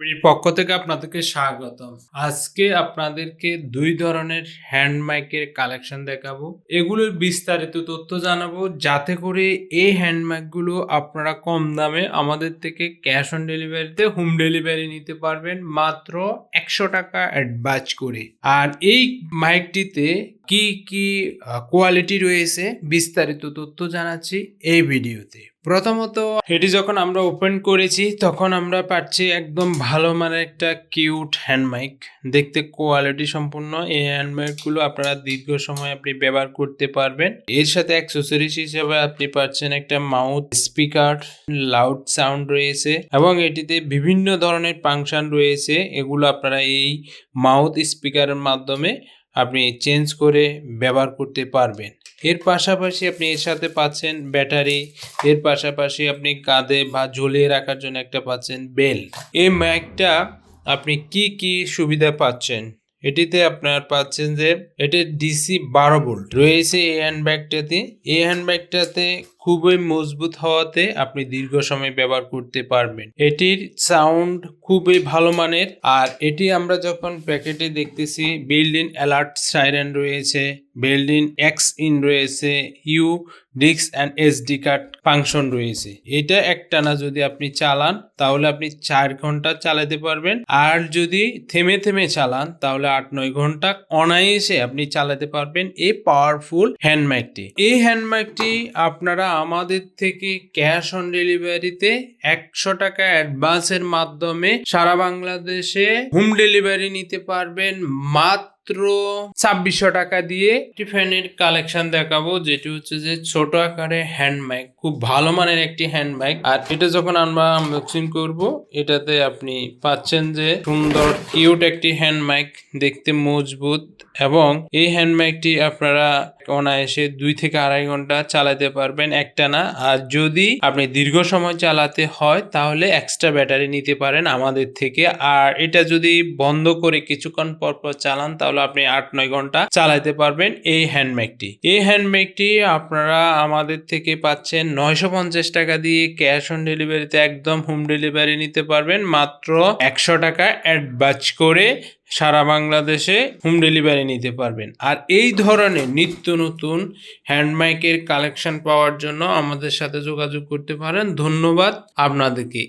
এর পক্ষ থেকে আপনাদেরকে স্বাগতম। আজকে আপনাদেরকে ২ ধরনের হ্যান্ড মাইকের কালেকশন দেখাবো। এগুলোর বিস্তারিত তথ্য জানাবো যাতে করে এই হ্যান্ড মাইকগুলো আপনারা কম দামে আমাদের থেকে ক্যাশ অন ডেলিভারিতে হোম ডেলিভারি নিতে পারবেন মাত্র ৳১০০ অ্যাডভান্স করে। আর এই মাইকটিতে কি কোয়ালিটি রয়েছে বিস্তারিত তথ্য জানাচ্ছি এই ভিডিওতে। প্রথমত এটি যখন আমরা ওপেন করেছি তখন আমরা পাচ্ছি একদম ভালো মানের একটা কিউট হ্যান্ড মাইক, দেখতে কোয়ালিটি সম্পূর্ণ। এই হ্যান্ড মাইকগুলো আপনারা দীর্ঘ সময় আপনি ব্যবহার করতে পারবেন। এর সাথে অ্যাক্সেসরিজ হিসেবে আপনি পাচ্ছেন একটা মাউথ স্পিকার, লাউড সাউন্ড রয়েছে এবং এটিতে বিভিন্ন ধরনের ফাংশন রয়েছে। এগুলো আপনারা এই মাউথ স্পিকারের মাধ্যমে আপনি চেঞ্জ করে ব্যবহার করতে পারবেন। এর পাশাপাশি আপনি এর সাথে পাচ্ছেন ব্যাটারি, এর পাশাপাশি আপনি কাঁধে বা ঝুলিয়ে রাখার জন্য একটা পাচ্ছেন বেল্ট। এই মাইকটা আপনি কি সুবিধা পাচ্ছেন, এটিতে আপনার পাচ্ছেন যে এটি ডিসি 12 ভোল্ট রয়েছে এই হ্যান্ডব্যাগটাতে। এই হ্যান্ডব্যাগটাতে খুবই মজবুত হওয়াতে আপনি দীর্ঘ সময় ব্যবহার করতে পারবেন। এটির সাউন্ড খুবই ভালো মানের। আর এটি আমরা যখন প্যাকেটে দেখতেছি বিল্ড ইন অ্যালার্ট সাইরেন রয়েছে, বিল্ড ইন এক্স ইন রয়েছে, U disk and SD card function রয়েছে। এটা একটানা যদি আপনি চালান তাহলে আপনি 4 ঘন্টা চালাতে পারবেন। আর যদি থেমে থেমে চালান তাহলে 8-9 ঘন্টা অনায়াসে আপনি চালাতে পারবেন এই পাওয়ারফুল হ্যান্ড মাইকটি। এই হ্যান্ড মাইকটি আপনারা আমাদের থেকে ক্যাশ অন ডেলিভারিতে ৳১০০ অ্যাডভান্সের মাধ্যমে সারা বাংলাদেশে হোম ডেলিভারি নিতে পারবেন মাত্র ৳২৬০০ দিয়ে। একটি ফ্যানের কালেকশন দেখাবো যেটি হচ্ছে যে ছোট আকারে হ্যান্ড মাইক, খুব ভালো মানের একটি হ্যান্ড মাইক। আর এটা যখন আমরা আনবক্সিং করব এটাতে আপনি পাচ্ছেন যে সুন্দর কিউট একটি হ্যান্ড মাইক, দেখতে মজবুত এবং এই হ্যান্ড মাইকটি আপনারা অনায়াসে 2 থেকে 2.5 ঘন্টা চালাতে পারবেন একটানা। আর যদি আপনি দীর্ঘ সময় চালাতে হয় তাহলে এক্সট্রা ব্যাটারি নিতে পারেন আমাদের থেকে। আর এটা যদি বন্ধ করে কিছুক্ষণ পর চালান তাহলে আপনি 8-9 ঘন্টা চালাতে পারবেন এই হ্যান্ড মাইকটি। এই হ্যান্ড মাইকটি আপনারা আমাদের থেকে পাচ্ছেন ৳৯৫০ দিয়ে ক্যাশ অন ডেলিভারিতে একদম হোম ডেলিভারি নিতে পারবেন মাত্র ৳১০০ অ্যাডভান্স করে সারা বাংলাদেশে হোম ডেলিভারি নিতে পারবেন। আর এই ধরনের নিত্য নতুন হ্যান্ড মাইকের কালেকশন পাওয়ার জন্য আমাদের সাথে যোগাযোগ করতে পারেন। ধন্যবাদ আপনাদেরকে।